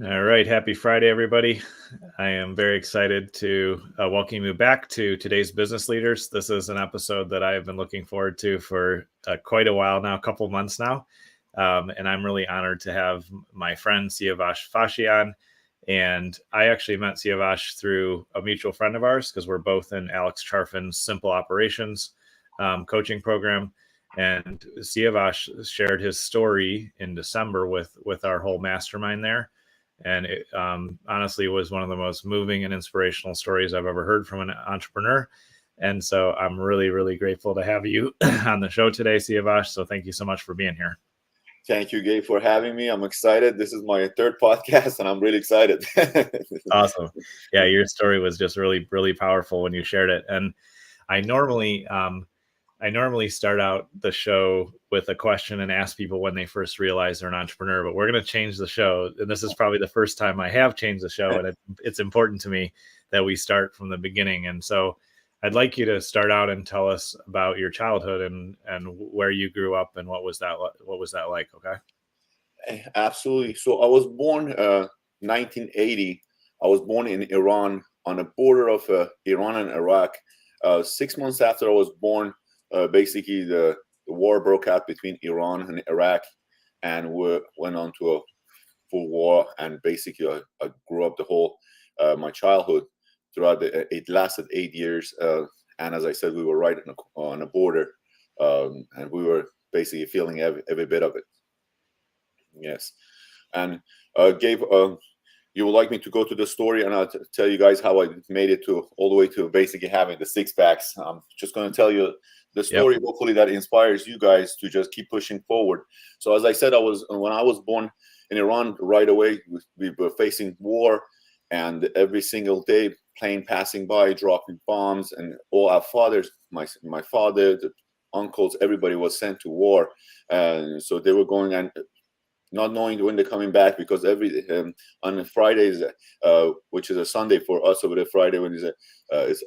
All right. Happy Friday, everybody. I am very excited to welcome you back to today's Business Leaders. This is an episode that I have been looking forward to for quite a while now, a couple months now. And I'm really honored to have my friend Saiavash Fashi on. And I actually met Saiavash through a mutual friend of ours because we're both in Alex Charfin's Simple Operations coaching program. And Saiavash shared his story in December with our whole mastermind there. And it honestly was one of the most moving and inspirational stories I've ever heard from an entrepreneur. And so I'm really, really grateful to have you on the show today, Saiavash. So thank you so much for being here. Thank you, Gabe, for having me. I'm excited. This is my third podcast, and I'm really excited. Awesome. Yeah, your story was just really, really powerful when you shared it. And I normally start out the show with a question and ask people when they first realize they're an entrepreneur, but we're going to change the show. And this is probably the first time I have changed the show. And it's important to me that we start from the beginning. And so I'd like you to start out and tell us about your childhood and where you grew up and what was that like? Okay. Absolutely. So I was born 1980. I was born in Iran on the border of Iran and Iraq. 6 months after I was born, basically the war broke out between Iran and Iraq, and we went on to a full war. And basically I grew up the whole my childhood throughout it lasted 8 years. And as I said, we were right on a border, and we were basically feeling every bit of it. Yes. And Gabe, you would like me to go to the story and I'll tell you guys how I made it to all the way to basically having the six packs. I'm just going to tell you the story. Yep. Hopefully that inspires you guys to just keep pushing forward. So as I said, when I was born in Iran, right away we were facing war, and every single day plane passing by, dropping bombs, and all our fathers, my father, the uncles, everybody was sent to war. And so they were going and not knowing when they're coming back, because on Fridays, which is a Sunday for us over there, Friday when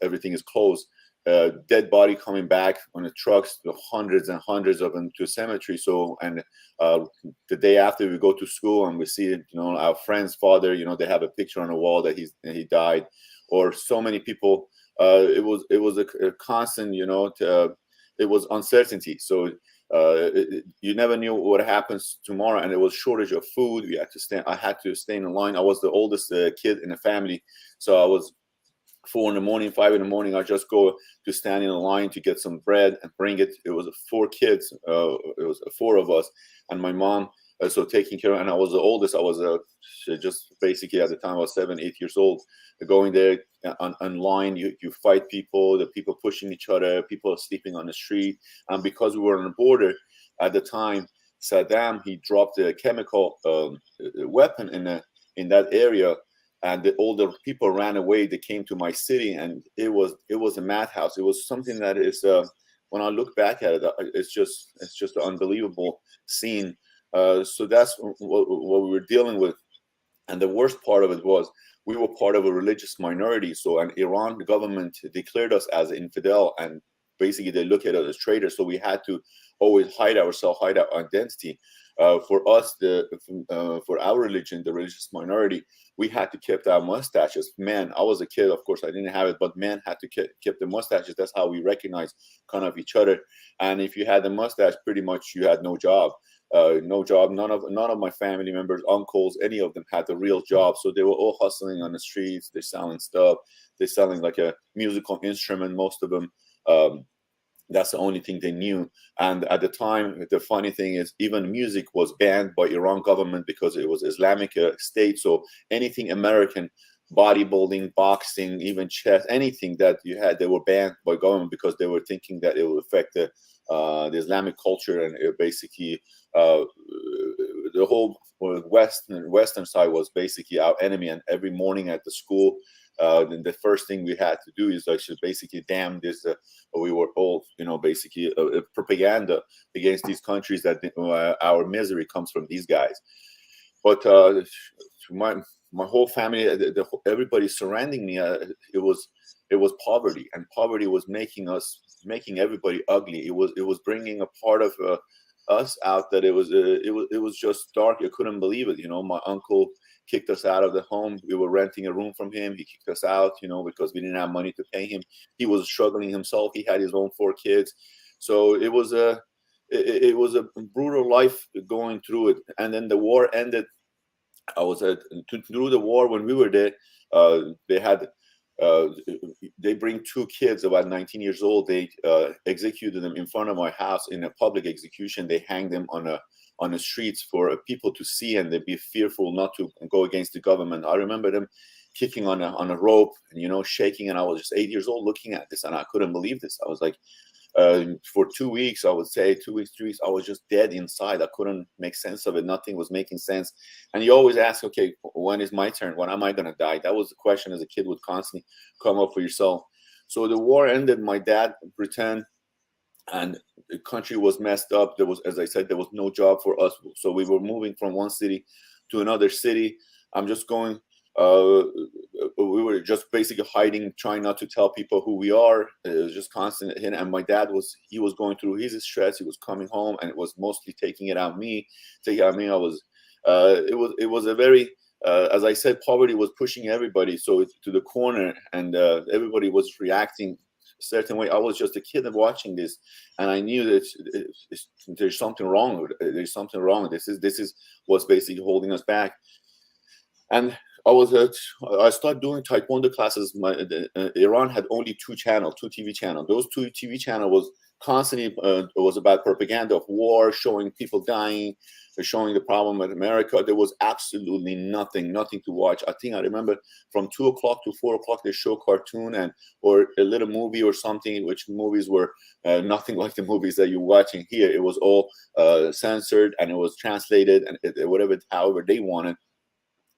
everything is closed, dead body coming back on the trucks, hundreds and hundreds of them to a cemetery. So, and the day after we go to school and we see, our friend's father, they have a picture on the wall that he died, or so many people. It was a constant, it was uncertainty. So you never knew what happens tomorrow, and there was shortage of food. I had to stay in line. I was the oldest kid in the family, so I was 4 a.m, 5 a.m. I just go to stand in a line to get some bread and bring it. It was 4 kids. It was 4 of us, and my mom. So taking care of, and I was the oldest. I was just basically at the time I was 7, 8 years old. Going there on line, you fight people, the people pushing each other, people sleeping on the street. And because we were on the border at the time, Saddam, he dropped a chemical weapon in that area, and all the people ran away. They came to my city, and it was a madhouse. It was something that is when I look back at it, it's just an unbelievable scene. So that's what we were dealing with. And the worst part of it was we were part of a religious minority. So an Iran government declared us as infidel, and basically they look at us as traitors. So we had to always hide ourselves, hide our identity. For us, for our religion, the religious minority, we had to keep our mustaches. Men, I was a kid, of course, I didn't have it, but men had to keep the mustaches. That's how we recognize kind of each other. And if you had the mustache, pretty much you had no job. No job. None of my family members, uncles, any of them had the real job. So they were all hustling on the streets. They're selling stuff. They're selling like a musical instrument, most of them. That's the only thing they knew. And at the time, the funny thing is, even music was banned by Iran government because it was Islamic state. So anything American, bodybuilding, boxing, even chess, anything that you had, they were banned by government because they were thinking that it would affect the Islamic culture, and basically the whole western side was basically our enemy. And every morning at the school, then the first thing we had to do is actually basically damn this. We were all, basically propaganda against these countries that our misery comes from these guys. But my whole family, everybody surrounding me, it was poverty, and poverty was making everybody ugly. It was bringing a part of us out that it was just dark. I couldn't believe it. My uncle kicked us out of the home. We were renting a room from him. He kicked us out, because we didn't have money to pay him. He was struggling himself. He had his own 4 kids. So it was a brutal life going through it. And then the war ended. I was through the war. When we were there, they bring 2 kids about 19 years old. They executed them in front of my house in a public execution. They hanged them on the streets for people to see, and they'd be fearful not to go against the government. I remember them kicking on a rope and shaking, and I was just 8 years old looking at this, and I couldn't believe this. I was like, for 2 weeks, I would say 2 weeks, 3 weeks, I was just dead inside. I couldn't make sense of it. Nothing was making sense. And you always ask, okay, when is my turn? When am I going to die? That was the question as a kid would constantly come up for yourself. So the war ended. My dad returned, and the country was messed up. There was, as I said, there was no job for us. So we were moving from one city to another city. I'm just going, we were just basically hiding, trying not to tell people who we are. It was just constant. And my dad was going through his stress. He was coming home, and it was mostly taking it out on me. I was, it was a very, as I said, poverty was pushing everybody to the corner, and everybody was reacting a certain way. I was just a kid watching this, and I knew that there's something wrong. There's something wrong. This is what's basically holding us back. And I started doing taekwondo classes. Iran had only 2 TV channels. Those 2 TV channels was constantly was about propaganda of war, showing people dying, showing the problem with America. There was absolutely nothing to watch. I think I remember from 2 o'clock to 4 o'clock they show cartoon or a little movie or something, which movies were nothing like the movies that you're watching here. It was all censored, and it was translated and however they wanted.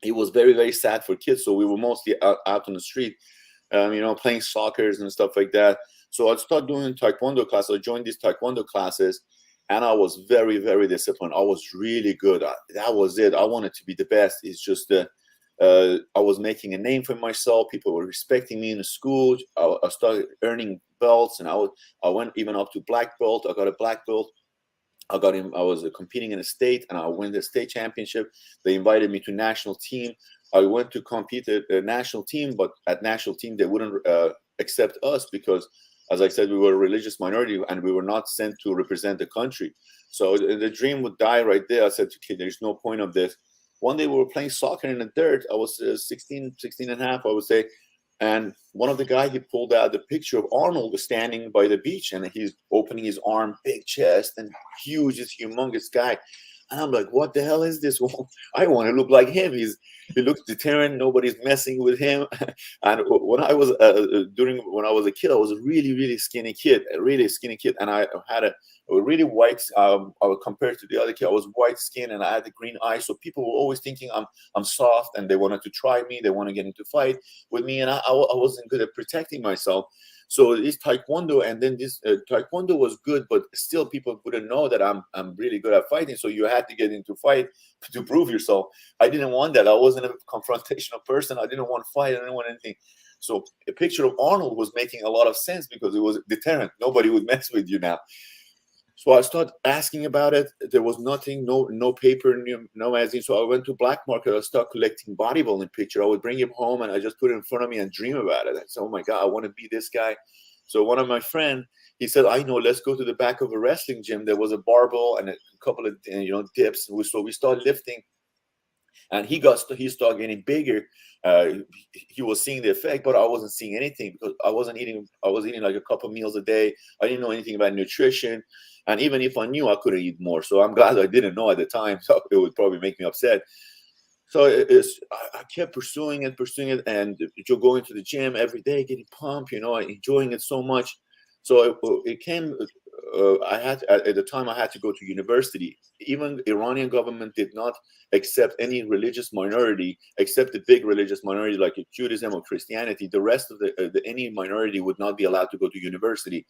It was very, very sad for kids. So we were mostly out on the street, playing soccer and stuff like that. So I started doing taekwondo classes. I joined these taekwondo classes, and I was very, very disciplined. I was really good. That was it. I wanted to be the best. It's just I was making a name for myself. People were respecting me in the school. I started earning belts, and I went even up to black belt. I got a black belt. I was competing in a state, and I won the state championship. They invited me to national team. I went to compete at a national team, but at national team, they wouldn't accept us because, as I said, we were a religious minority and we were not sent to represent the country. So the dream would die right there. I said, okay, there's no point of this. One day we were playing soccer in the dirt. I was 16 and a half, I would say. And one of the guys, he pulled out the picture of Arnold was standing by the beach, and he's opening his arm, big chest and huge, this humongous guy. And I'm like, what the hell is this? I want to look like him. He looks determined. Nobody's messing with him. And when I was when I was a kid, I was a really, really skinny kid, and I had a really white. Compared to the other kid, I was white skin, and I had the green eyes. So people were always thinking I'm soft, and they wanted to try me. They want to get into fight with me, and I wasn't good at protecting myself. So it's taekwondo, and then this taekwondo was good, but still people wouldn't know that I'm really good at fighting. So you had to get into fight to prove yourself. I didn't want that. I wasn't a confrontational person. I didn't want fight. I didn't want anything. So a picture of Arnold was making a lot of sense because it was deterrent. Nobody would mess with you now. So I started asking about it. There was nothing, no paper, no magazine. So I went to black market. I started collecting bodybuilding picture. I would bring him home, and I just put it in front of me and dream about it. I said, oh my God, I want to be this guy. So one of my friends, he said, I know, let's go to the back of a wrestling gym. There was a barbell and a couple of dips. So we started lifting, and he started getting bigger. He was seeing the effect, but I wasn't seeing anything because I was eating like a couple meals a day. I didn't know anything about nutrition. And even if I knew, I couldn't eat more. So I'm glad I didn't know at the time. So it would probably make me upset. So I kept pursuing it, and going to the gym every day, getting pumped, enjoying it so much. So it came. At the time I had to go to university. Even the Iranian government did not accept any religious minority except the big religious minority like Judaism or Christianity. The rest of any minority would not be allowed to go to university.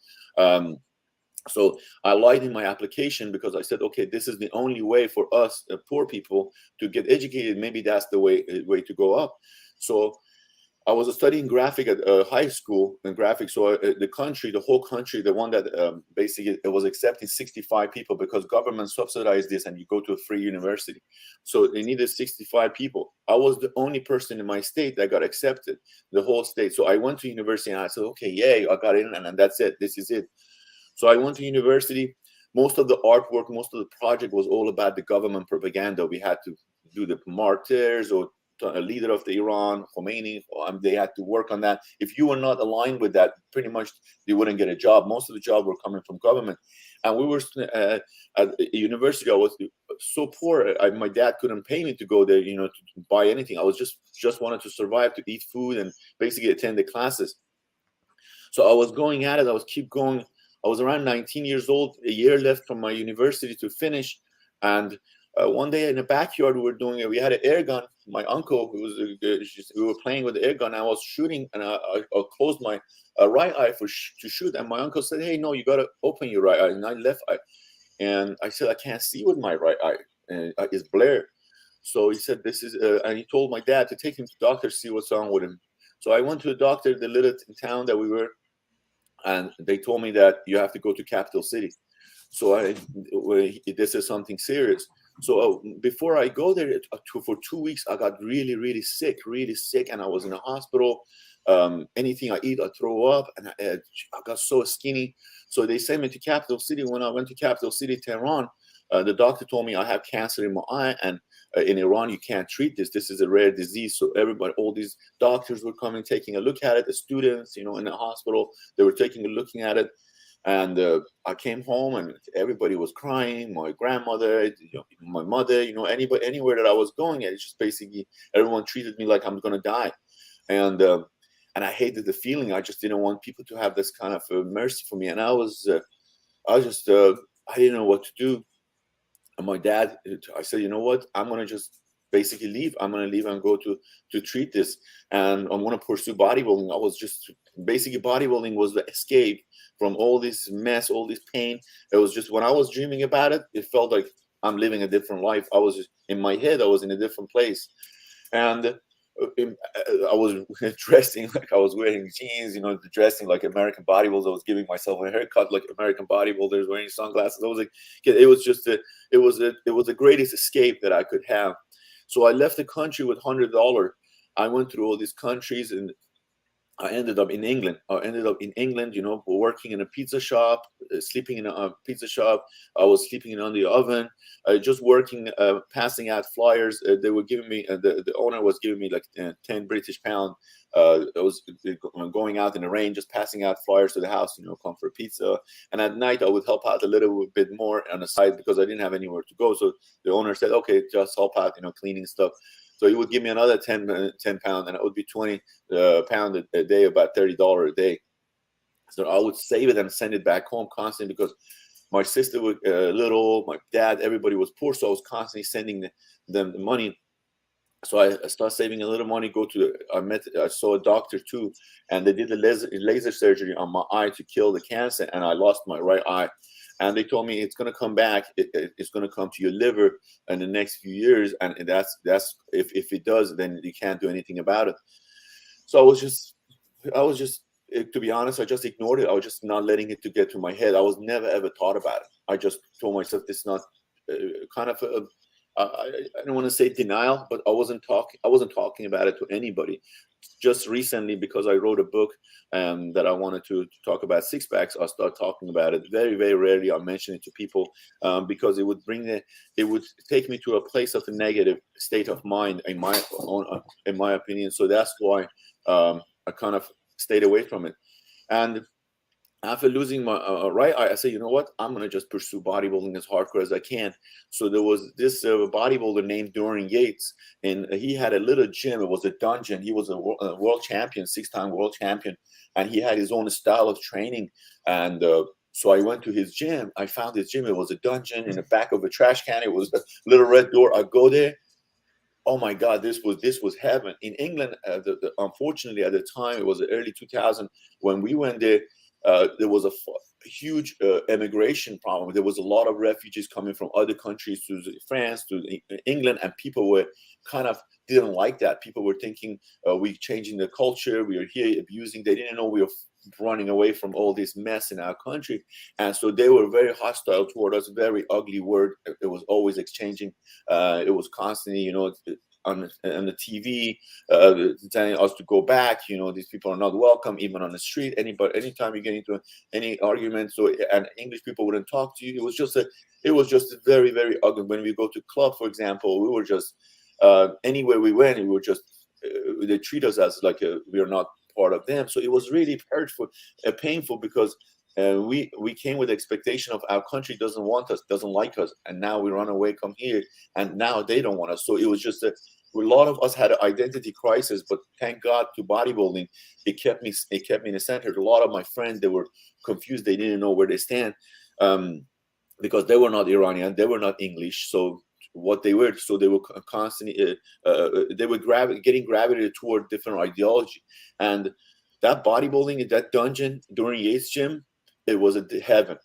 So I lied in my application because I said, okay, this is the only way for us poor people to get educated. Maybe that's the way to go up. So I was studying graphic at high school in graphics. So the whole country, the one that basically it was accepting 65 people because government subsidized this, and you go to a free university. So they needed 65 people. I was the only person in my state that got accepted, the whole state. So I went to university and I said, okay, yay, I got in, and that's it. This is it. So I went to university. Most of the artwork, most of the project was all about the government propaganda. We had to do the martyrs or a leader of the Iran, Khomeini. They had to work on that. If you were not aligned with that, pretty much you wouldn't get a job. Most of the jobs were coming from government. And we were at university. I was so poor. My dad couldn't pay me to go there, to buy anything. I was just wanted to survive, to eat food, and basically attend the classes. So I was going at it. I was keep going. I was around 19 years old, a year left from my university to finish. And one day in the backyard, we had an air gun. My uncle, we were playing with the air gun. I was shooting, and I closed my right eye to shoot. And my uncle said, hey, no, you got to open your right eye, and my left eye. And I said, I can't see with my right eye. And it's blurred. So he said, this is, and he told my dad to take him to the doctor, see what's wrong with him. So I went to the doctor, the little town that we were, and they told me that you have to go to capital city. So this is something serious. So before I go there for 2 weeks, I got really, really sick, and I was in a hospital. Anything I eat, I throw up, and I got so skinny. So they sent me to capital city. When I went to capital city, Tehran, the doctor told me I have cancer in my eye, and in Iran, you can't treat this. This is a rare disease. So everybody, all these doctors were coming, taking a look at it. The students, in the hospital, they were taking a looking at it. And I came home, and everybody was crying. My grandmother, my mother, anybody, anywhere that I was going, it's just basically everyone treated me like I'm gonna die, and I hated the feeling. I just didn't want people to have this kind of mercy for me, and I didn't know what to do. And my dad, I said, you know what? I'm gonna just basically leave. I'm gonna leave and go to treat this, and I'm gonna pursue bodybuilding. I was just basically bodybuilding was the escape from all this mess, all this pain. It was just when I was dreaming about it, it felt like I'm living a different life. I was in my head, I was in a different place, and I was dressing like I was wearing jeans, dressing like American bodybuilders. I was giving myself a haircut like American bodybuilders, wearing sunglasses. I was like, it was just it was the greatest escape that I could have. So I left the country with $100. I went through all these countries, and I ended up in England. Working in a pizza shop, sleeping in a pizza shop. I was sleeping in the oven, just working, passing out flyers. They were giving me, the owner was giving me like 10 British pound. I was going out in the rain, just passing out flyers to the house, come for pizza. And at night, I would help out a little bit more on the side because I didn't have anywhere to go. So the owner said, okay, just help out, cleaning stuff. So he would give me another 10 pound, and it would be 20 pound a day, about $30 a day. So I would save it and send it back home constantly because my sister was little, my dad, everybody was poor. So I was constantly sending them the money. So I started saving a little money. I saw a doctor too, and they did the laser surgery on my eye to kill the cancer, and I lost my right eye. And they told me it's going to come back. It's going to come to your liver in the next few years, and that's if it does, then you can't do anything about it. So I was just, to be honest, I just ignored it. I was just not letting it to get to my head. I was never ever thought about it. I just told myself this is not kind of I don't want to say denial, but I wasn't talking about it to anybody. Just recently, because I wrote a book that I wanted to talk about six packs, I start talking about it. Very, very rarely I mention it to people because it would take me to a place of a negative state of mind, in my opinion. So that's why I kind of stayed away from it. And after losing my right eye, I said, you know what? I'm going to just pursue bodybuilding as hardcore as I can. So there was this bodybuilder named Dorian Yates, and he had a little gym. It was a dungeon. He was a world champion, 6-time world champion, and he had his own style of training. And so I went to his gym. I found his gym. It was a dungeon in the back of a trash can. It was a little red door. I go there. Oh my God, this was heaven. In England, unfortunately, at the time, it was the early 2000s when we went there. There was huge emigration problem. There was a lot of refugees coming from other countries to France, to England, and people were kind of didn't like that. People were thinking we changing the culture, we are here abusing. They didn't know we were running away from all this mess in our country, and so they were very hostile toward us. Very ugly word. It was always exchanging. It was constantly, on the TV, telling us to go back. These people are not welcome, even on the street. Anytime you get into any argument, and English people wouldn't talk to you. It was just very, very ugly. When we go to club, for example, we were just anywhere we went, we were just they treat us as like we are not part of them. So it was really hurtful, painful, because we came with the expectation of our country doesn't want us, doesn't like us, and now we run away, come here, and now they don't want us. So it was just a lot of us had an identity crisis, but thank God to bodybuilding, it kept me in the center. A lot of my friends, they were confused, they didn't know where they stand, because they were not Iranian, they were not English, so what they were, so they were constantly they were getting gravitated toward different ideology. And that bodybuilding, that dungeon during Yates gym, it was a heaven.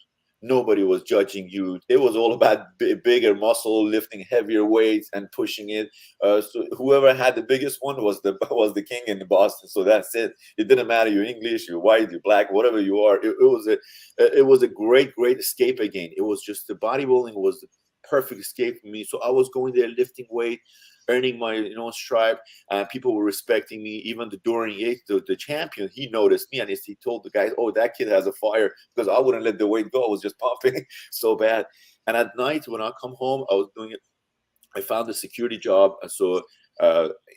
Nobody was judging you. It was all about bigger muscle, lifting heavier weights and pushing it. So whoever had the biggest one was the king in Boston. So that's it. It didn't matter you're English, you're white, you're black, whatever you are. It was a great escape again. It was just the bodybuilding was the perfect escape for me. So I was going there lifting weight, earning my stripe, and people were respecting me. Even the Dorian Yates, the champion, he noticed me, and he told the guys, "Oh, that kid has a fire," because I wouldn't let the weight go. I was just pumping so bad. And at night when I come home, I was doing it. I found a security job,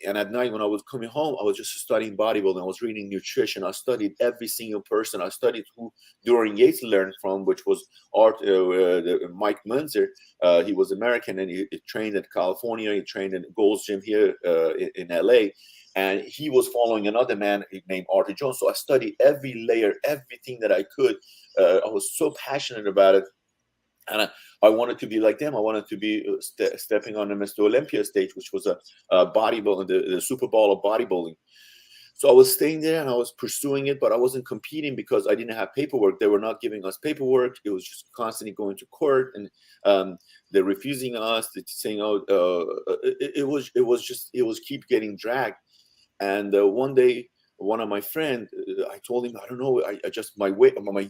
and at night when I was coming home, I was just studying bodybuilding. I was reading nutrition. I studied every single person. I studied who Dorian Yates learned from, which was Mike Munzer. He was American, and he trained in California. He trained in Gold's Gym here in LA. And he was following another man named Arthur Jones. So I studied every layer, everything that I could. I was so passionate about it. And I wanted to be like them. I wanted to be stepping on the Mr. Olympia stage, which was a bodybuilding, the Super Bowl of bodybuilding. So I was staying there and I was pursuing it, but I wasn't competing because I didn't have paperwork. They were not giving us paperwork. It was just constantly going to court, and they're refusing us, saying, "Oh, it was keep getting dragged." And one day, one of my friends, I told him, I don't know, I just my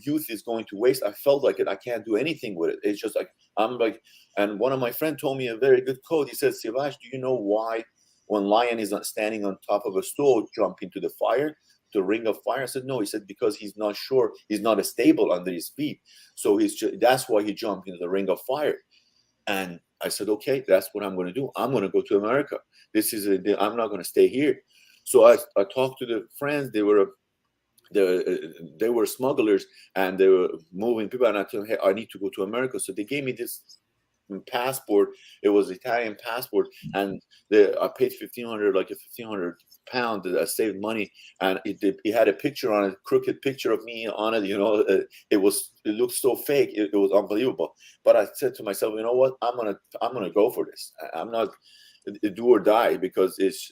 youth is going to waste. I felt like it. I can't do anything with it. It's just like and one of my friends told me a very good quote. He said, "Saiavash, do you know why when lion is not standing on top of a stool, jump into the fire, the ring of fire?" I said, "No." He said, "Because he's not sure, he's not stable under his feet, so that's why he jumped into the ring of fire." And I said, "Okay, that's what I'm going to do. I'm going to go to America. I'm not going to stay here." So I talked to the friends. They were smugglers, and they were moving people. And I told them, "Hey, I need to go to America." So they gave me this passport. It was Italian passport, and I paid £1,500, like a £1,500 that I saved money, and it had a picture on it, crooked picture of me on it. It looked so fake. It was unbelievable. But I said to myself, you know what? I'm gonna go for this. I'm not do or die, because it's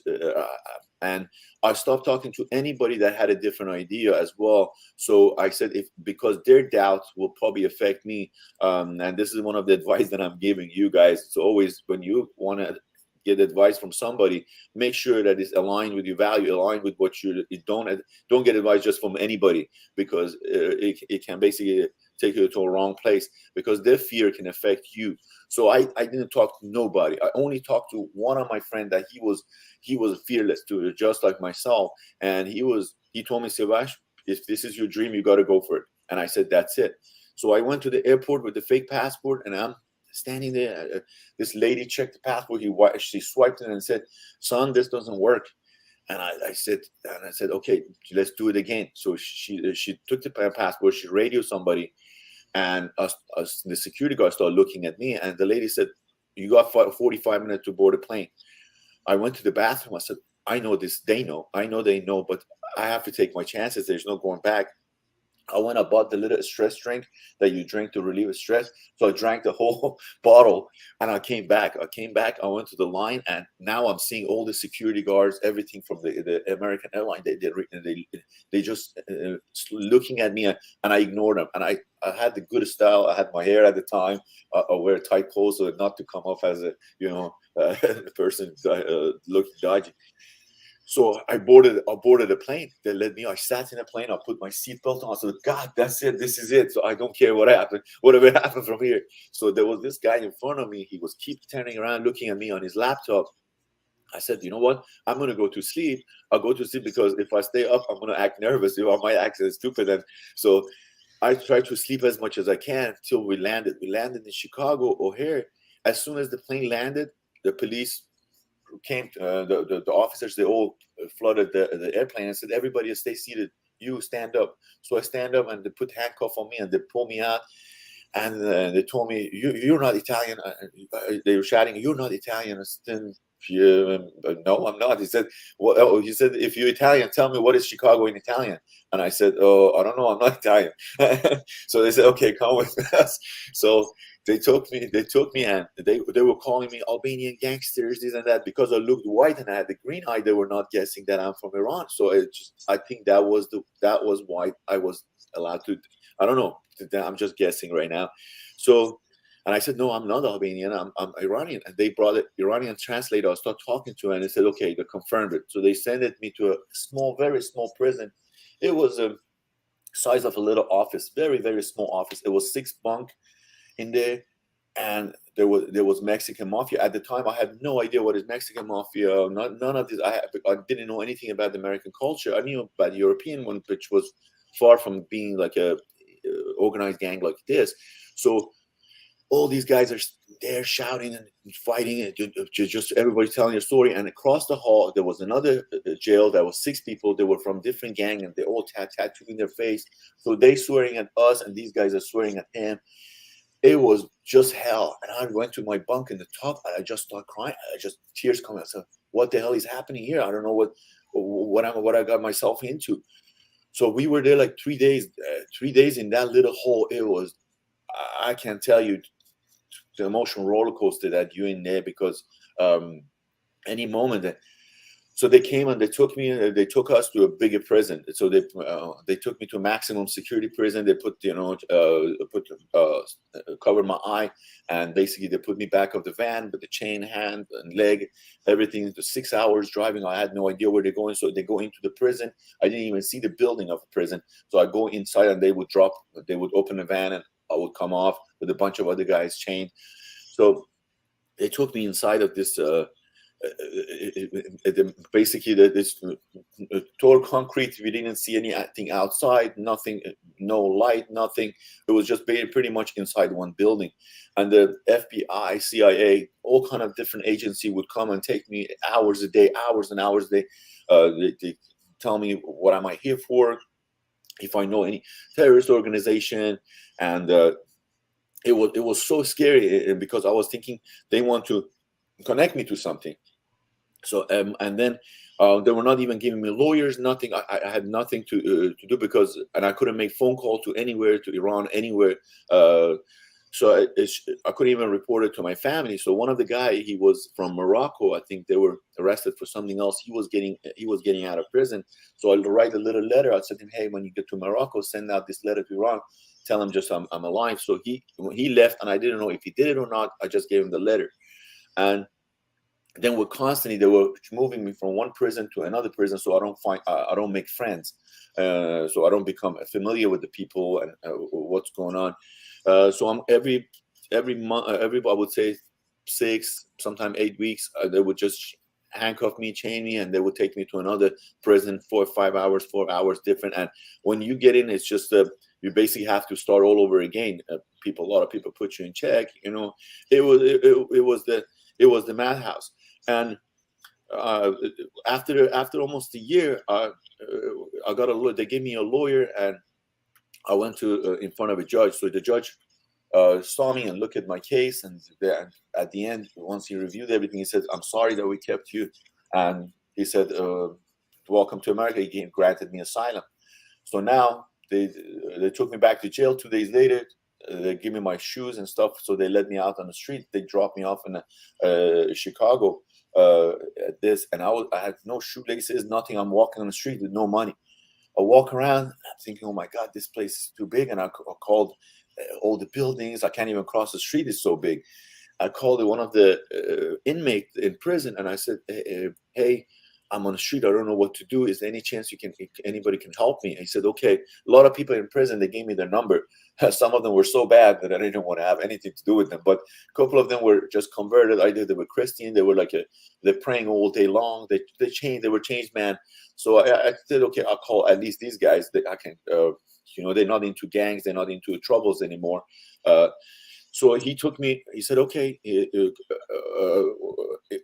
and I stopped talking to anybody that had a different idea as well. So I said, because their doubts will probably affect me, and this is one of the advice that I'm giving you guys. It's always, when you want to get advice from somebody, make sure that it's aligned with your value, aligned with what you don't get advice just from anybody, because it can basically take you to a wrong place, because their fear can affect you. So I didn't talk to nobody. I only talked to one of my friends that he was fearless too, just like myself. And he told me, "Saiavash, if this is your dream, you got to go for it." And I said, "That's it." So I went to the airport with the fake passport, and I'm standing there. This lady checked the passport. She swiped it and said, "Son, this doesn't work." And I said, "Okay, let's do it again." So she took the passport. She radioed somebody, and the security guard started looking at me. And the lady said, "You got 45 minutes to board a plane." I went to the bathroom. I said, "I know this. They know. I know they know, but I have to take my chances. There's no going back." I went, I bought the little stress drink that you drink to relieve stress. So I drank the whole bottle, and I came back. I went to the line, and now I'm seeing all the security guards, everything from the American airline. They just looking at me, and I ignored them. And I had the good style. I had my hair at the time. I wear tight clothes so not to come off as a person looking dodgy. So I boarded a plane. They let me. I sat in a plane. I put my seatbelt on. I said, "God, that's it. This is it." So I don't care what happened, whatever happened from here. So there was this guy in front of me. He was keep turning around, looking at me on his laptop. I said, "You know what? I'm gonna go to sleep. I'll go to sleep because if I stay up, I'm gonna act nervous. I might act stupid." And so I tried to sleep as much as I can till we landed. We landed in Chicago O'Hare. As soon as the plane landed, the police came, the officers, they all flooded the airplane and said, "Everybody stay seated. You stand up." So I stand up, and they put handcuff on me and they pull me out. And they told me, you're not Italian." They were shouting, "You're not Italian." I said, "Yeah, no, I'm not." He said, "Well," he said, "If you're Italian, tell me what is Chicago in Italian." And I said, "Oh, I don't know. I'm not Italian." So they said, "Okay, come with us." So they took me, and they were calling me Albanian gangsters, this and that, because I looked white and I had the green eye. They were not guessing that I'm from Iran. So I think that was why I was allowed to. I don't know. I'm just guessing right now. So, and I said, "No, I'm not Albanian. I'm Iranian." And they brought an Iranian translator. I started talking to her, and they said, "Okay, they confirmed it." So they sent me to a small, very small prison. It was a size of a little office, very, very small office. It was 6 bunk in there, and there was Mexican mafia at the time. I had no idea what is Mexican mafia. None of this. I didn't know anything about the American culture. I knew about the European one, which was far from being like a organized gang like this. So all these guys are there shouting and fighting, and just everybody telling their story. And across the hall, there was another jail that was 6 people. They were from different gang, and they all tattooing their face. So they swearing at us, and these guys are swearing at him. It was just hell. And I went to my bunk in the top, and I just started crying. Tears coming. I said, "What the hell is happening here? I don't know what I got myself into." So we were there like 3 days. 3 days in that little hole. It was, I can't tell you the emotional roller coaster that you're in there, because any moment. So they came and they took me. They took us to a bigger prison. So they took me to a maximum security prison. They put covered my eye, and basically they put me back of the van with the chain, hand and leg, everything. To 6 hours driving. I had no idea where they're going. So they go into the prison. I didn't even see the building of the prison. So I go inside, and they would open the van, and I would come off with a bunch of other guys chained. So they took me inside of this. Basically, this total concrete. We didn't see anything outside. Nothing, no light, nothing. It was just pretty much inside one building. And the FBI, CIA, all kind of different agency would come and take me hours a day, hours and hours a day. They tell me what am I here for, if I know any terrorist organization, and it was so scary, because I was thinking they want to connect me to something. So and then they were not even giving me lawyers, nothing. I had nothing to do, and I couldn't make phone call to anywhere, to Iran, anywhere. So I couldn't even report it to my family. So one of the guy, he was from Morocco. I think they were arrested for something else. He was getting out of prison. So I'll write a little letter. I said to him, "Hey, when you get to Morocco, send out this letter to Iran. Tell him just I'm alive." So he left, and I didn't know if he did it or not. I just gave him the letter, and then they were moving me from one prison to another prison, so I don't make friends, so I don't become familiar with the people and what's going on. So I'm every month, I would say 6, sometimes 8 weeks, they would just handcuff me, chain me, and they would take me to another prison for 5 hours, 4 hours different. And when you get in, it's just you basically have to start all over again. A lot of people put you in check. It was the madhouse. And after almost a year, I got they gave me a lawyer, and I went to in front of a judge. So the judge saw me and looked at my case, and at the end, once he reviewed everything, he said, "I'm sorry that we kept you," and he said, "Welcome to America." He granted me asylum. So now they took me back to jail 2 days later. They give me my shoes and stuff, so they let me out on the street. They dropped me off in Chicago. And I had no shoelaces, nothing. I'm walking on the street with no money. I walk around, I'm thinking, oh my God, this place is too big. And I called all the buildings. I can't even cross the street. It's so big. I called one of the inmates in prison, and I said, hey, I'm on the street. I don't know what to do. Is there any chance anybody can help me? And he said, okay. A lot of people in prison, they gave me their number. Some of them were so bad that I didn't want to have anything to do with them. But a couple of them were just converted. They were Christian. They were they're praying all day long. They were changed, man. So I said, okay, I'll call at least these guys. That I can, they're not into gangs. They're not into troubles anymore. So he took me. He said, okay. I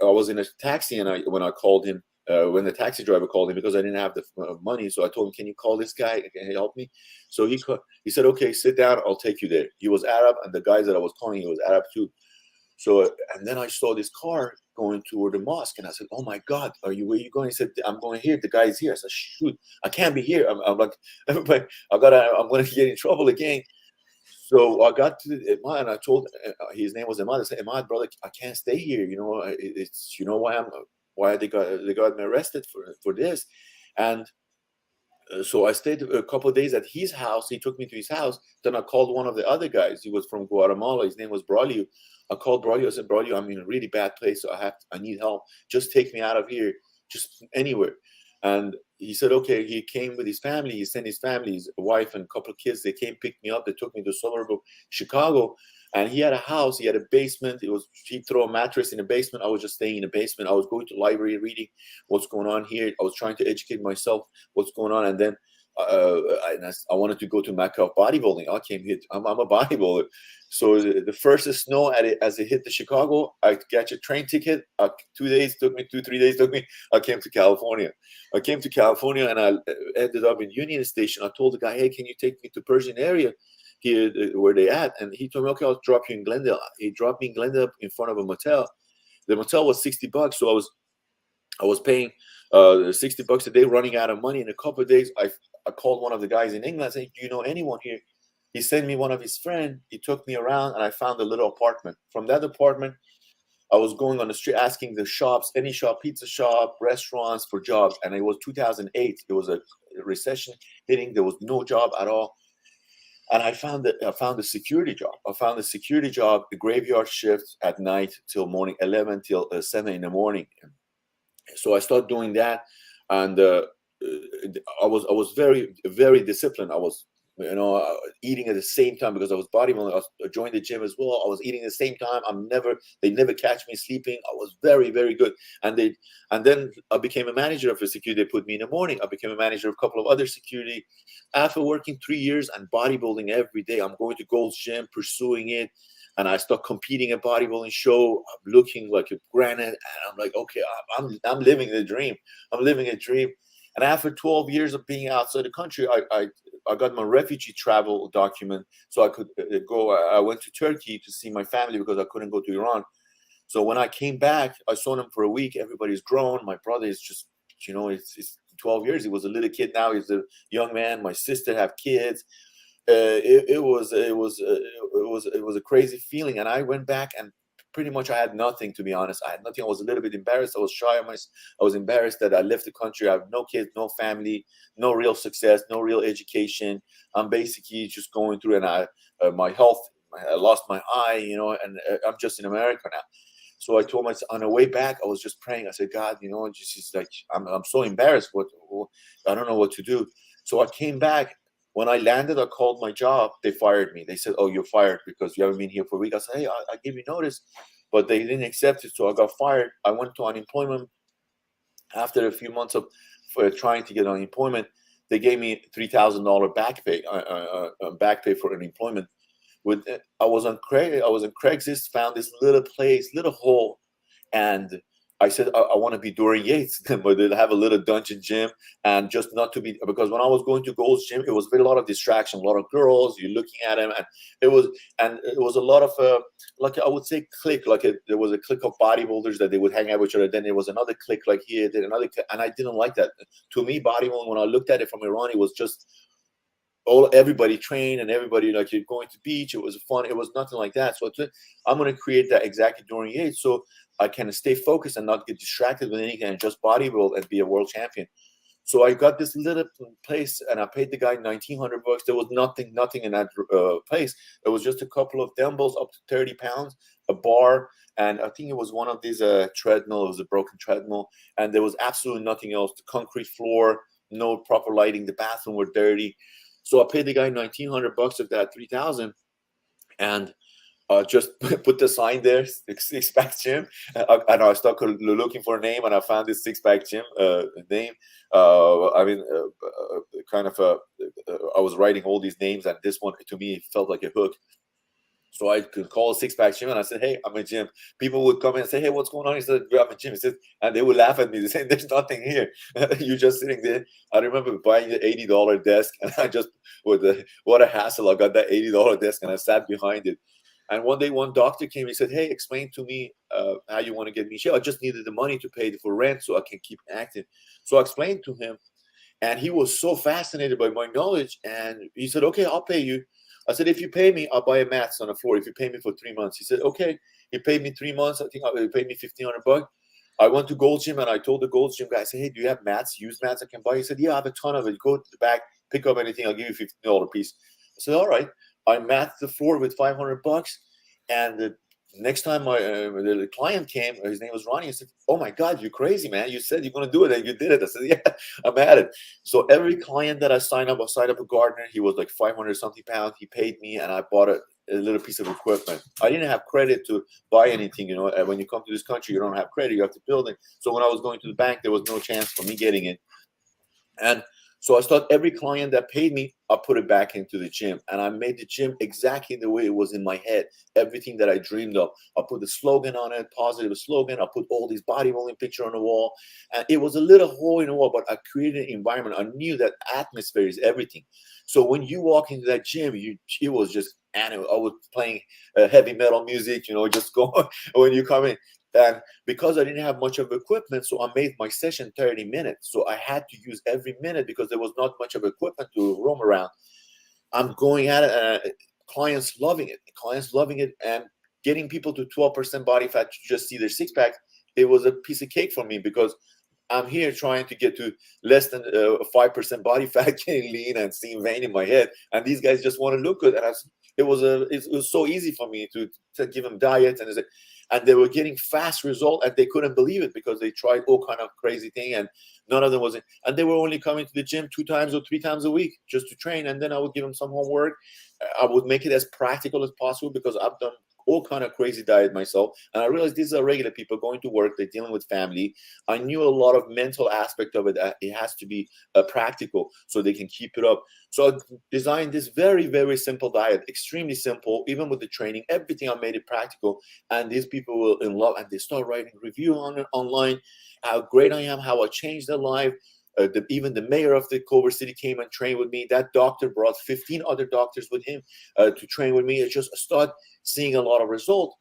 was in a taxi, and when I called him, when the taxi driver called him, because I didn't have the money, so I told him, can you call this guy? Can he help me? So he said, okay, sit down. I'll take you there. He was Arab, and the guys that I was calling, he was Arab too. So, and then I saw this car going toward the mosque, and I said, oh my God, where are you going? He said, I'm going here. The guy's here. I said, shoot, I can't be here. I'm like, I'm going to get in trouble again. So I got to Imad, and I told his name was Imad. I said, Imad, brother, I can't stay here. It's why they got me arrested for this. And so I stayed a couple of days at his house. He took me to his house. Then I called one of the other guys. He was from Guatemala. His name was Braulio. I called Braulio. I said, Braulio, I'm in a really bad place. So I need help. Just take me out of here, just anywhere. And he said, okay. He came with his family. He sent his family, his wife and a couple of kids. They came, picked me up. They took me to the suburb of Chicago. And he had a house. He had a basement. He'd throw a mattress in the basement. I was just staying in the basement. I was going to the library, reading what's going on here. I was trying to educate myself what's going on. And then I wanted to go to Mecca of bodybuilding. I came here. I'm a bodybuilder. So the first snow as it hit the Chicago, I got a train ticket. 2 days took me, 2-3 days took me. I came to California. And I ended up in Union Station. I told the guy, hey, can you take me to Persian area here where they at? And he told me, okay, I'll drop you in Glendale. He dropped me in Glendale in front of a motel. The motel was $60. So I was paying $60 a day, running out of money. In a couple of days, I called one of the guys in England. I said, do you know anyone here? He sent me one of his friends. He took me around, and I found a little apartment. From that apartment, I was going on the street asking the shops, any shop, pizza shop, restaurants, for jobs. And it was 2008. It was a recession hitting. There was no job at all. And I found a security job. The graveyard shift at night till morning, 11 till 7 in the morning. So I started doing that, and I was very, very disciplined. I was, eating at the same time because I was bodybuilding. I joined the gym as well. I was eating at the same time. They never catch me sleeping. I was very, very good. And then I became a manager of a security. They put me in the morning. I became a manager of a couple of other security. After working 3 years and bodybuilding every day, I'm going to Gold's Gym, pursuing it. And I start competing at bodybuilding show. I'm looking like a granite, and I'm like, okay, I'm living the dream. I'm living a dream. And after 12 years of being outside the country, I got my refugee travel document, so I could go. I went to Turkey to see my family because I couldn't go to Iran. So when I came back, I saw them for a week. Everybody's grown. My brother is just, it's 12 years. He was a little kid. Now he's a young man. My sister have kids. It was a crazy feeling, and I went back, and pretty much I had nothing, to be honest. I had nothing. I was a little bit embarrassed. I was shy of myself. I was embarrassed that I left the country. I have no kids, no family, no real success, no real education. I'm basically just going through, and my health. I lost my eye, and I'm just in America now. So I told myself on the way back, I was just praying. I said, God, just like I'm so embarrassed. I don't know what to do. So I came back. When I landed, I called my job. They fired me. They said, oh, you're fired because you haven't been here for a week. I said, hey, I gave you notice, but they didn't accept it. So I got fired. I went to unemployment. After a few months of trying to get unemployment, they gave me $3,000 back pay for unemployment. I was on Craigslist, found this little place, little hole, and I said, I want to be Dorian Yates, but they have a little dungeon gym, and just not to be, because when I was going to Gold's Gym, it was a lot of distraction, a lot of girls, you're looking at them, and it was a lot of, like I would say, clique, there was a clique of bodybuilders that they would hang out with each other. Then there was another clique like here, then another clique, and I didn't like that. To me, bodybuilding, when I looked at it from Iran, it was just everybody trained and everybody like you're going to beach. It was fun. It was nothing like that. So I'm going to create that exactly during the age so I can stay focused and not get distracted with anything and just bodybuild and be a world champion. So I got this little place and I paid the guy $1,900. There was nothing in that place. It was just a couple of dumbbells up to 30 pounds, a bar, and I think it was one of these treadmill. It was a broken treadmill, and there was absolutely nothing else. The concrete floor, no proper lighting. The bathroom were dirty. So I paid the guy $1,900 of that 3,000, and just put the sign there, six pack gym. And I started looking for a name, and I found this six pack gym name. I was writing all these names, and this one to me felt like a hook. So I could call a six pack gym, and I said, "Hey, I'm a gym." People would come in and say, "Hey, what's going on?" He said, "I'm a gym." He said, and they would laugh at me. They said, "There's nothing here. You're just sitting there." I remember buying the $80 desk, and I just what a hassle. I got that $80 desk, and I sat behind it. And one day, one doctor came. He said, "Hey, explain to me how you want to get me shape. I just needed the money to pay for rent so I can keep active." So I explained to him, and he was so fascinated by my knowledge. And he said, "Okay, I'll pay you." I said, "If you pay me, I'll buy a mats on the floor. If you pay me for 3 months." He said, "Okay." He paid me 3 months. I think he paid me $1,500. I went to Gold Gym, and I told the Gold Gym guy, I said, "Hey, do you have mats, used mats I can buy?" He said, "Yeah, I have a ton of it. Go to the back, pick up anything. I'll give you $15 a piece." I said, "All right." I matted the floor with $500. And the next time the client came, his name was Ronnie. I said, "Oh my God, you're crazy, man. You said you're going to do it and you did it." I said, "Yeah, I'm at it." So every client that I signed up a gardener. He was like 500 something pounds. He paid me, and I bought a little piece of equipment. I didn't have credit to buy anything. You know, when you come to this country, you don't have credit. You have to build it. So when I was going to the bank, there was no chance for me getting it. And so I started every client that paid me, I put it back into the gym. And I made the gym exactly the way it was in my head. Everything that I dreamed of. I put the slogan on it, positive slogan. I put all these bodybuilding picture on the wall. And it was a little hole in the wall, but I created an environment. I knew that atmosphere is everything. So when you walk into that gym, it was just animal. I was playing heavy metal music, just going when you come in. And because I didn't have much of equipment, so I made my session 30 minutes. So I had to use every minute because there was not much of equipment to roam around. I'm going at it, clients loving it, and getting people to 12% body fat to just see their six pack. It was a piece of cake for me because I'm here trying to get to less than 5% body fat, getting lean and seeing vein in my head. And these guys just want to look good. And it was so easy for me to give them diets, and they were getting fast result, and they couldn't believe it because they tried all kind of crazy thing, and none of them was. And they were only coming to the gym 2 times or 3 times a week just to train. And then I would give them some homework. I would make it as practical as possible because I've done all kind of crazy diet myself, and I realized these are regular people going to work. They're dealing with family. I knew a lot of mental aspect of it. It has to be practical so they can keep it up. So I designed this very, very simple diet, extremely simple. Even with the training, everything, I made it practical, and these people were in love, and they start writing review on it online, how great I am, how I changed their life. Even the mayor of the Culver City came and trained with me. That doctor brought 15 other doctors with him to train with me. It just start seeing a lot of result.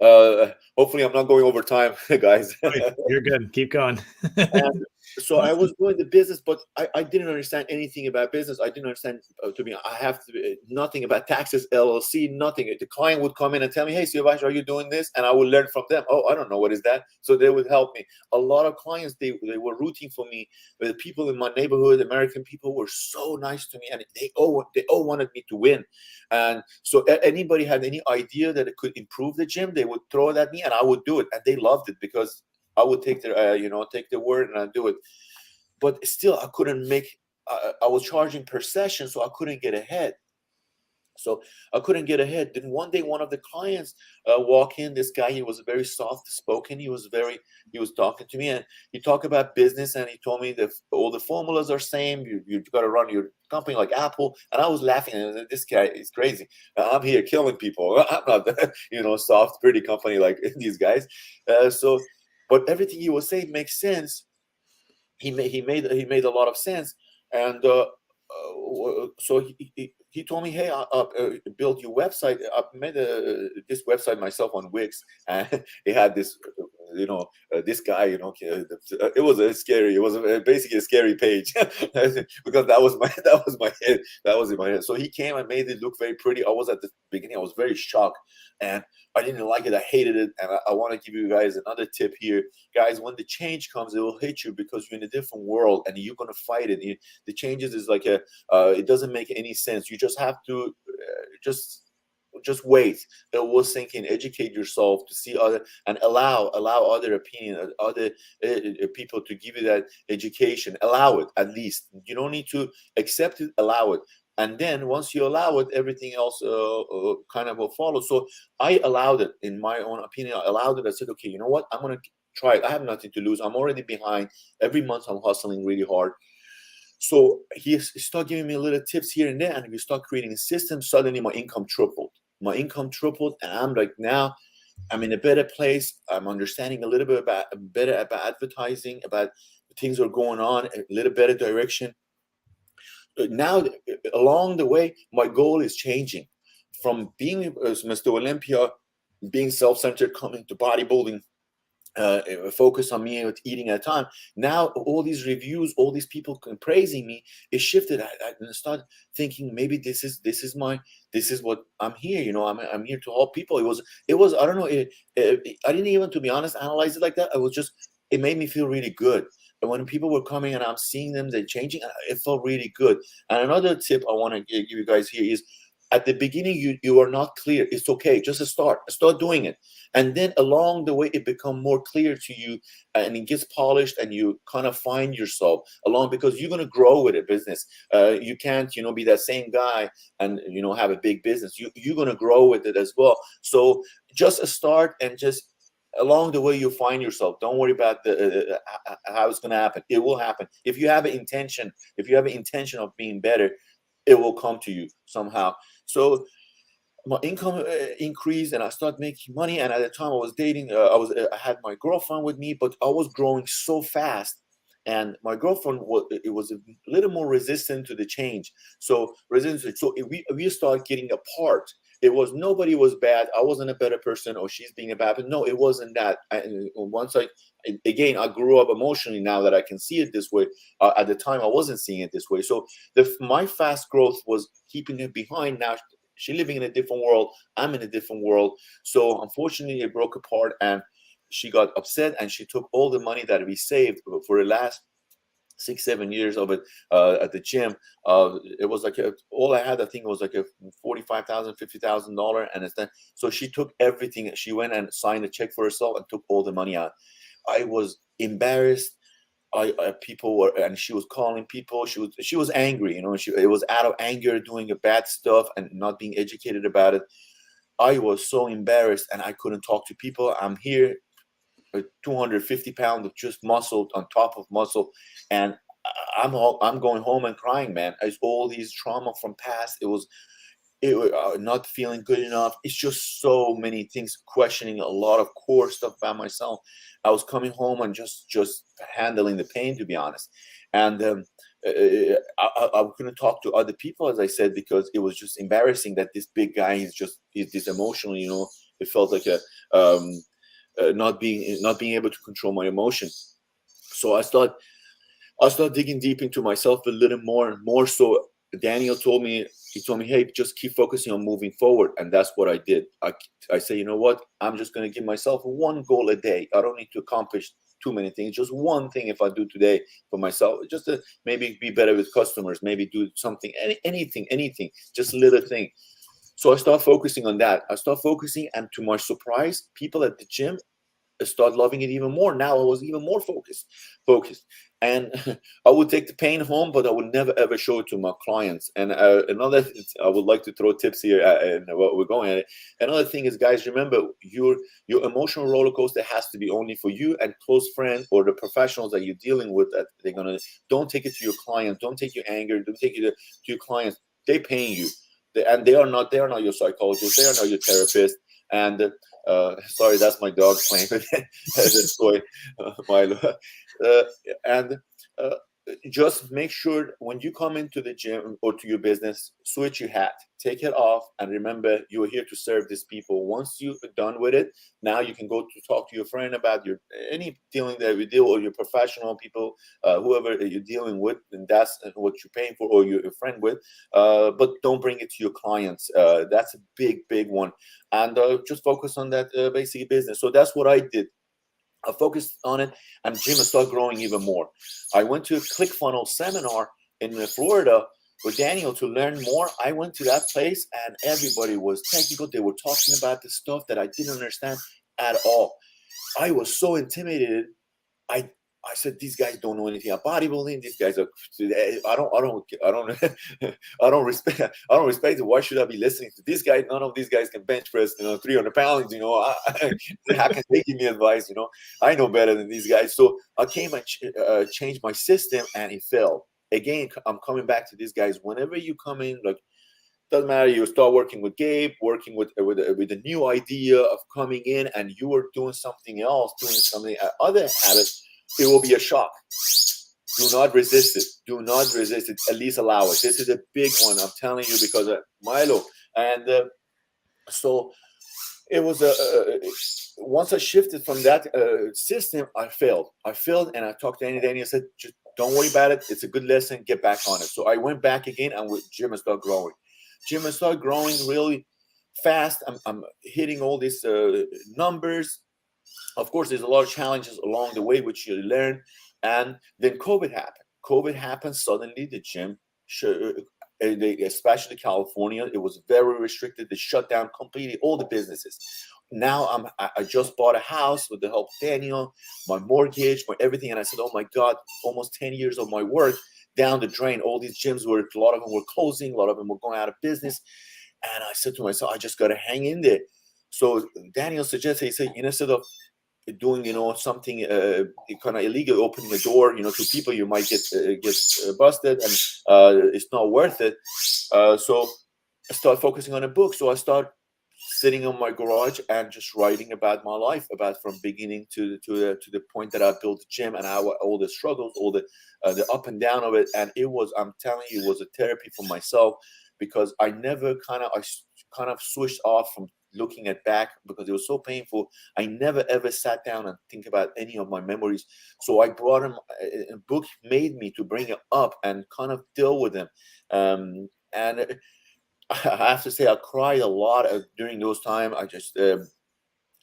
Hopefully I'm not going over time, guys. You're good. Keep going. And so I was doing the business, but I didn't understand anything about business. I didn't understand, I have nothing about taxes, LLC, nothing. The client would come in and tell me, "Hey, Saiavash, are you doing this?" And I would learn from them. "Oh, I don't know. What is that?" So they would help me. A lot of clients, they were rooting for me. The people in my neighborhood, American people, were so nice to me, and they all wanted me to win. And so anybody had any idea that it could improve the gym, they would throw it at me, and I would do it. And they loved it because I would take their word, and I'd do it. But still, I couldn't make. I was charging per session, so I couldn't get ahead. Then one day, one of the clients walked in. This guy, he was very soft spoken. He was talking to me, and he talked about business, and he told me that all the formulas are same. You've got to run your company like Apple. And I was laughing, and this guy is crazy. I'm here killing people. I'm not soft, pretty company like these guys. But everything he was saying makes sense. He made a lot of sense, and so he told me, "Hey, I'll build your website." I made this website myself on Wix, and it had this this guy, it was basically a scary page because that was in my head. So he came and made it look very pretty. I was at the beginning, I was very shocked, and I didn't like it. I hated it. And I want to give you guys another tip here. Guys, when the change comes, it will hit you because you're in a different world and you're going to fight it. The changes is like it doesn't make any sense. You just have to just wait. It will sink in. Educate yourself to see other and allow other opinion, other people to give you that education. Allow it at least. You don't need to accept it. Allow it. And then once you allow it, everything else kind of will follow. So I allowed it, in my own opinion. I allowed it. I said, okay, you know what? I'm going to try it. I have nothing to lose. I'm already behind. Every month I'm hustling really hard. So he started giving me little tips here and there, and we start creating a system. Suddenly my income tripled. And I'm like, now I'm in a better place. I'm understanding a little bit better about advertising, about things are going on, a little better direction. Now, along the way, my goal is changing from being Mr. Olympia, being self-centered, coming to bodybuilding, focus on me with eating at a time. Now, all these reviews, all these people praising me, it shifted. I started thinking maybe this is what I'm here. I'm here to help people. It was I don't know. I didn't even, to be honest, analyze it like that. It made me feel really good. And when people were coming and I'm seeing them, they're changing, it felt really good. And another tip I want to give you guys here is, at the beginning, you are not clear. It's okay. Just start doing it. And then along the way, it becomes more clear to you, and it gets polished, and you kind of find yourself along, because you're going to grow with a business. You can't, be that same guy and, have a big business. You're going to grow with it as well. So just start, and just along the way, you find yourself. Don't worry about how it's going to happen. It will happen. If you have an intention of being better, it will come to you somehow. So my income increased, and I started making money. And at the time I was dating, I had my girlfriend with me, but I was growing so fast. And my girlfriend was a little more resistant to the change. So we started getting apart. Nobody was bad. I wasn't a better person, or she's being a bad person. No, it wasn't that. I grew up emotionally, now that I can see it this way. At the time, I wasn't seeing it this way. So my fast growth was keeping her behind. Now she's living in a different world. I'm in a different world. So unfortunately, it broke apart, and she got upset, and she took all the money that we saved for the last 6-7 years of it at the gym. It was like all I had, I think it was like a $45,000, $50,000, and it's then. So she took everything. She went and signed a check for herself and took all the money out. I was embarrassed. People were, and she was calling people. She was angry. It was out of anger, doing bad stuff and not being educated about it. I was so embarrassed, and I couldn't talk to people. I'm here, 250 pounds of just muscle on top of muscle, and I'm going home and crying, man. It's all these trauma from past. It was not feeling good enough. It's just so many things, questioning a lot of core stuff about myself. I was coming home and just handling the pain, to be honest. And I couldn't talk to other people, as I said, because it was just embarrassing that this big guy he's this emotional. It felt like not being able to control my emotion. So I started digging deep into myself a little more and more. So Daniel told me, hey, just keep focusing on moving forward. And that's what I did. I say, you know what? I'm just going to give myself one goal a day. I don't need to accomplish too many things. Just one thing if I do today for myself, just to maybe be better with customers, maybe do something, anything, just a little thing. So I start focusing on that. And to my surprise, people at the gym start loving it even more. Now I was even more focused. And I would take the pain home, but I would never, ever show it to my clients. And I would like to throw tips here and what we're going at it. Another thing is, guys, remember, your emotional roller coaster has to be only for you and close friends or the professionals that you're dealing with. That don't take it to your clients. Don't take your anger. Don't take it to your clients. They're paying you. And they are not your psychologist. They are not your therapist. And sorry, that's my dog playing with the toy, Milo. just make sure when you come into the gym or to your business, switch your hat, take it off, and remember you are here to serve these people. Once you're done with it, now you can go to talk to your friend about your any dealing that you deal, or your professional people, whoever you're dealing with, and that's what you're paying for, or your friend with. But don't bring it to your clients. That's a big one, and just focus on that basic business. So that's what I did. I focused on it, and gym started growing even more. I went to a ClickFunnels seminar in Florida with Daniel to learn more. I went to that place, and everybody was technical. They were talking about the stuff that I didn't understand at all. I was so intimidated. I I said, these guys don't know anything about bodybuilding. These guys are, I don't respect it. Why should I be listening to this guy? None of these guys can bench press, 300 pounds, how can they give me advice? I know better than these guys. So I came and changed my system, and it failed. Again, I'm coming back to these guys. Whenever you come in, like, doesn't matter, you start working with Gabe, working with a new idea of coming in, and you are doing something else, doing something other habits, it will be a shock. Do not resist it. Do not resist it. At least allow it. This is a big one, I'm telling you, because of Milo. And so it was once I shifted from that system, I failed. And I talked to Danny. I said, just don't worry about it. It's a good lesson. Get back on it. So I went back again, and with gym and started growing. Gym and started growing really fast. I'm hitting all these numbers. Of course, there's a lot of challenges along the way, which you learn. And then COVID happened. COVID happened suddenly. The gym, especially California, it was very restricted. They shut down completely all the businesses. Now I just bought a house with the help of Daniel, my mortgage, my everything. And I said, oh my God, almost 10 years of my work down the drain. All these gyms a lot of them were closing. A lot of them were going out of business. And I said to myself, I just got to hang in there. So Daniel suggested, he said, instead of doing, something kind of illegal, opening a door, to people, you might get busted, and it's not worth it. So I started focusing on a book. So I started sitting in my garage and just writing about my life, about from beginning to the point that I built the gym, and how all the struggles, all the up and down of it. And it was, I'm telling you, it was a therapy for myself, because I never kind of switched off from looking at back, because it was so painful. I never ever sat down and think about any of my memories. So I brought him, a book made me to bring it up and kind of deal with them. And I have to say, I cried a lot during those times. I just it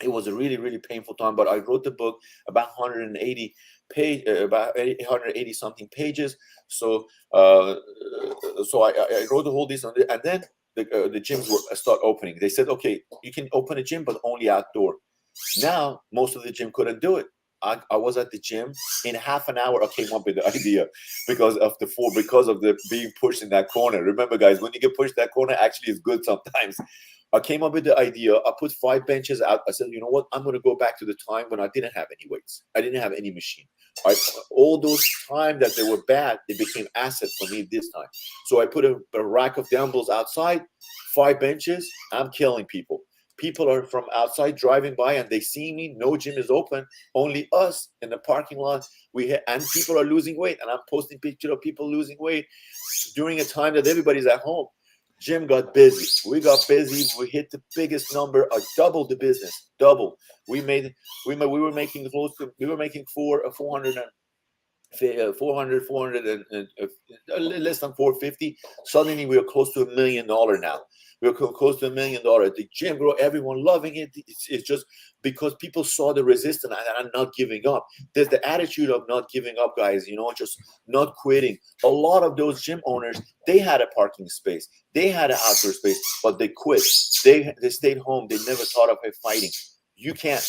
was a really, really painful time. But I wrote the book about 180 about 180 something pages. So I wrote the whole this, and then the gyms start opening. They said, okay, you can open a gym, but only outdoor. Now most of the gym couldn't do it. I was at the gym. In half an hour, I came up with the idea, because of the being pushed in that corner. Remember, guys, when you get pushed that corner, actually is good sometimes. I came up with the idea. I put 5 benches out. I said, you know what? I'm going to go back to the time when I didn't have any weights. I didn't have any machine. All those times that they were bad, it became asset for me this time. So I put a rack of dumbbells outside, 5 benches. I'm killing people. People are from outside driving by, and they see me. No gym is open. Only us in the parking lot. And people are losing weight. And I'm posting pictures of people losing weight during a time that everybody's at home. Gym got busy. We got busy. We hit the biggest number. I doubled the business. Double. We were making close to. We were making 400 and less than 450. Suddenly we are close to $1 million now. We're close to $1 million. The gym grow, everyone loving it. It's just because people saw the resistance and not giving up. There's the attitude of not giving up, guys, just not quitting. A lot of those gym owners, they had a parking space, they had an outdoor space, but they quit. They stayed home. They never thought of fighting. You can't.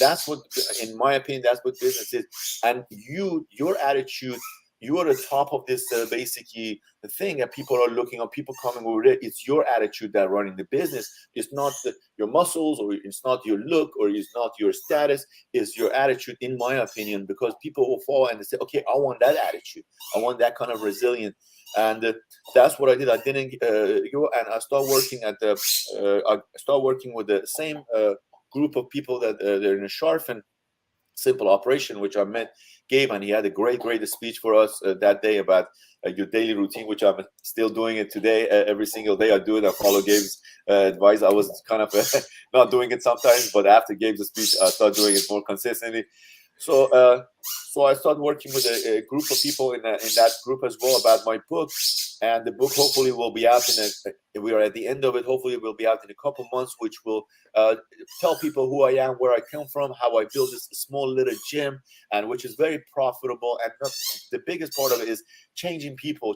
That's what, in my opinion, that's what business is. And your attitude, you are the top of this basically the thing that people are looking at, people coming over it. It's your attitude that running the business. It's not your muscles, or it's not your look, or it's not your status. It's your attitude, in my opinion, because people will fall and they say, okay, I want that attitude. I want that kind of resilience. And that's what I did. I didn't go, and I started working I started working with the same group of people that they're in a Sharf, and simple operation, which I met Gabe, and he had a great speech for us that day about your daily routine, which I'm still doing it today. Every single day I do it. I follow Gabe's advice. I was kind of not doing it sometimes, but after Gabe's speech, I started doing it more consistently. So I started working with a group of people in that group as well about my book, and the book hopefully will be out we are at the end of it. Hopefully it will be out in a couple months, which will tell people who I am, where I come from, how I built this small little gym, and which is very profitable. And the biggest part of it is changing people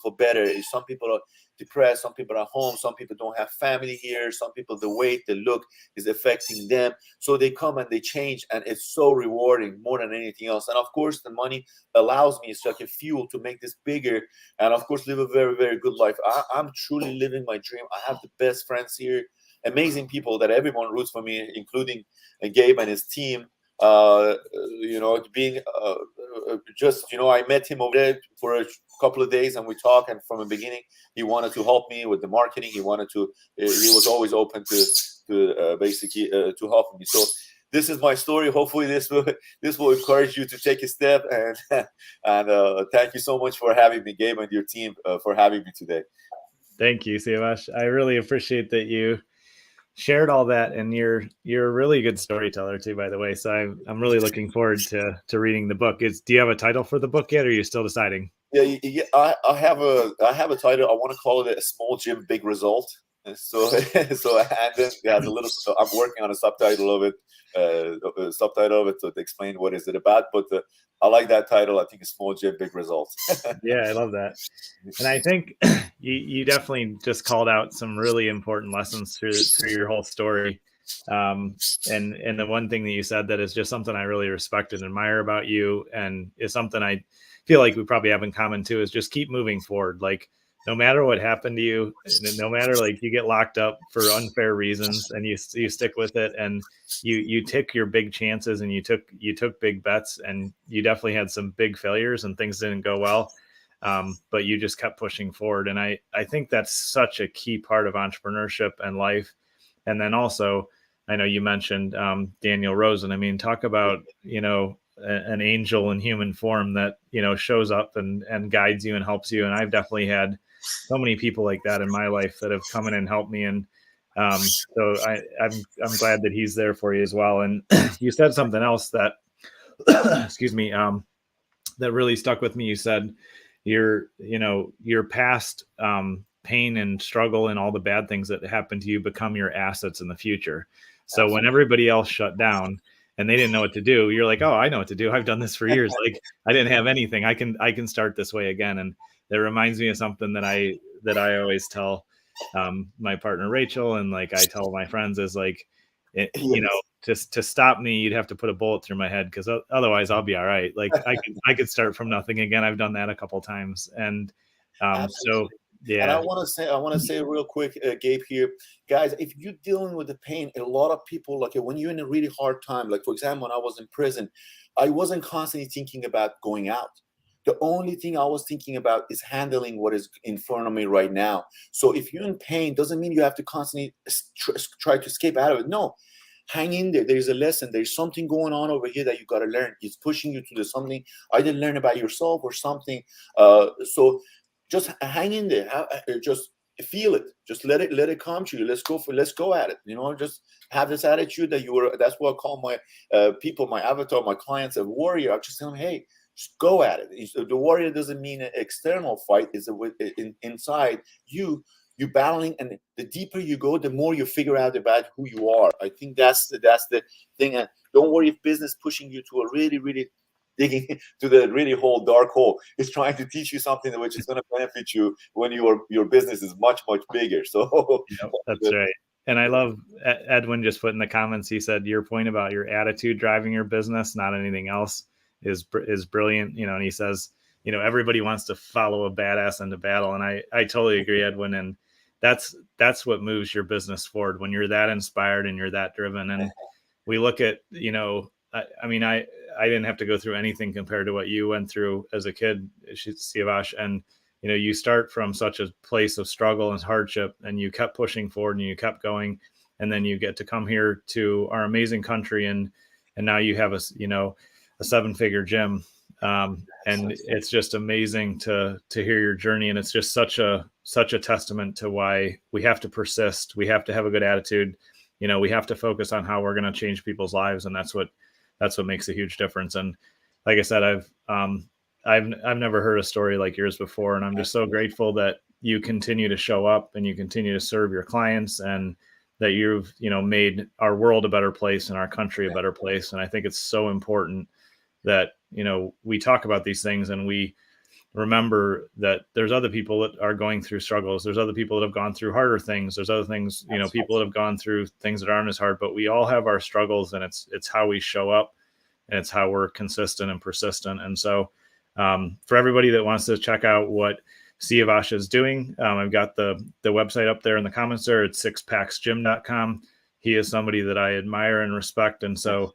for better. Some people are depressed, some people are home, some people don't have family here, some people the weight, the look is affecting them, so they come and they change, and it's so rewarding more than anything else. And of course the money allows me, it's like a fuel to make this bigger, and of course live a very, very good life. I'm truly living my dream. I have the best friends here, amazing people that everyone roots for me, including Gabe and his team. Being just, I met him over there for a couple of days, and we talked, and from the beginning he wanted to help me with the marketing. He was always open to basically to help me. So this is my story. Hopefully this will encourage you to take a step, and thank you so much for having me, Gabe, and your team for having me today. Thank you, Saiavash. I really appreciate that you shared all that, and you're a really good storyteller too, by the way. So I'm really looking forward to reading the book. Do you have a title for the book yet, or are you still deciding? Yeah, I have a title. I want to call it A Small Gym, Big Result. So and then there's a little. I'm working on a subtitle of it, to explain what is it about. But I like that title. I think A Small Gym, Big Results. Yeah, I love that. And I think you definitely just called out some really important lessons through your whole story. And the one thing that you said that is just something I really respect and admire about you, and is something I feel like we probably have in common too, is just keep moving forward. Like, no matter what happened to you, no matter, like, you get locked up for unfair reasons, and you stick with it, and you took your big chances, and you took big bets, and you definitely had some big failures and things didn't go well. But you just kept pushing forward. And I think that's such a key part of entrepreneurship and life. And then also, I know you mentioned Daniel Rosen. I mean, talk about, an angel in human form that, shows up and guides you and helps you. And I've definitely had so many people like that in my life that have come in and helped me. And so I'm glad that he's there for you as well. And you said something else that, excuse me, that really stuck with me. You said your past pain and struggle and all the bad things that happened to you become your assets in the future. So Absolutely. When everybody else shut down and they didn't know what to do, you're like, oh, I know what to do. I've done this for years. Like, I didn't have anything. I can start this way again. And that reminds me of something that I always tell my partner Rachel, and like I tell my friends, is like, just to stop me, you'd have to put a bullet through my head, because otherwise I'll be all right. Like, I could start from nothing again. I've done that a couple times. And so yeah. And I want to say real quick, Gabe, here, guys, if you're dealing with the pain, a lot of people, like, when you're in a really hard time, like, for example, when I was in prison, I wasn't constantly thinking about going out. The only thing I was thinking about is handling what is in front of me right now. So if you're in pain, doesn't mean you have to constantly try to escape out of it. No, hang in there. There's a lesson. There's something going on over here that you got to learn. It's pushing you to do something either learn about yourself or something. So just hang in there. Just feel it. Just let it come to you. Let's go at it. Just have this attitude that that's what I call my people, my avatar, my clients, a warrior. I just tell them, hey, just go at it. The warrior doesn't mean an external fight. It's inside you battling, and the deeper you go, the more you figure out about who you are. I think that's the thing. And don't worry if business pushing you to a really, really digging to the really dark hole. It's trying to teach you something which is going to benefit you when your business is much, much bigger. So that's right. And I love Edwin just put in the comments. He said your point about your attitude driving your business, not anything else, is brilliant. And he says, everybody wants to follow a badass into battle. And I totally agree, Edwin. And that's what moves your business forward, when you're that inspired and you're that driven. And we look at, I didn't have to go through anything compared to what you went through as a kid, Saiavash. And, you start from such a place of struggle and hardship, and you kept pushing forward and you kept going. And then you get to come here to our amazing country and and now you have a 7-figure gym. And it's just amazing to hear your journey. And it's just such a testament to why we have to persist. We have to have a good attitude. We have to focus on how we're going to change people's lives. And that's what makes a huge difference. And like I said, I've never heard a story like yours before. And I'm just so grateful that you continue to show up and you continue to serve your clients, and that you've, made our world a better place and our country a better place. And I think it's so important that, we talk about these things and we remember that there's other people that are going through struggles. There's other people that have gone through harder things. There's other things, people that have gone through things that aren't as hard, but we all have our struggles, and it's how we show up, and it's how we're consistent and persistent. And so for everybody that wants to check out what Saiavash is doing, I've got the website up there in the comments there. It's sixpacksgym.com. He is somebody that I admire and respect. And so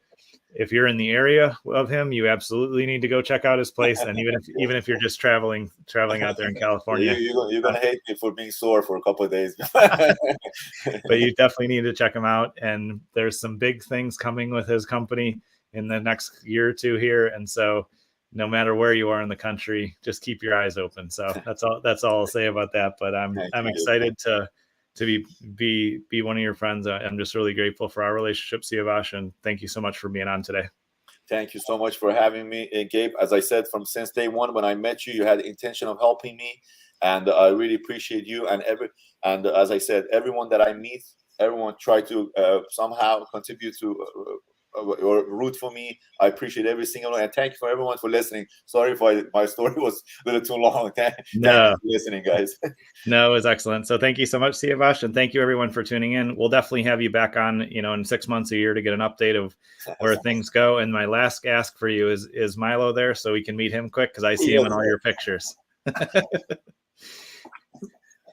if you're in the area of him, you absolutely need to go check out his place. And even if you're just traveling out there in California, you're gonna hate me for being sore for a couple of days. But you definitely need to check him out. And there's some big things coming with his company in the next year or two here. And so no matter where you are in the country, just keep your eyes open. So that's all I'll say about that. But I'm excited to be one of your friends. I'm just really grateful for our relationship, Saiavash, and thank you so much for being on today. Thank you so much for having me, Gabe. As I said, since day one when I met you, you had the intention of helping me, and I really appreciate you. And as I said, everyone that I meet, everyone try to somehow contribute to or root for me. I appreciate every single one, and thank you for everyone for listening. Sorry if my story was a little too long. Thank you for listening, guys. No, it was excellent. So thank you so much, Saiavash, and thank you everyone for tuning in. We'll definitely have you back on, in 6 months, a year, to get an update of where things go. And my last ask for you is Milo there, so we can meet him quick, because I see him in all your pictures.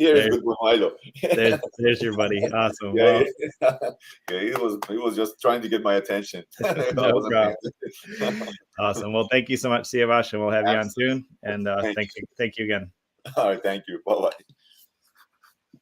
Here's good Milo. There's your buddy. Awesome. Yeah, he was just trying to get my attention. No problem. Awesome. Well, thank you so much, Saiavash, and we'll have you on soon. And thank you again. All right, thank you. Bye-bye.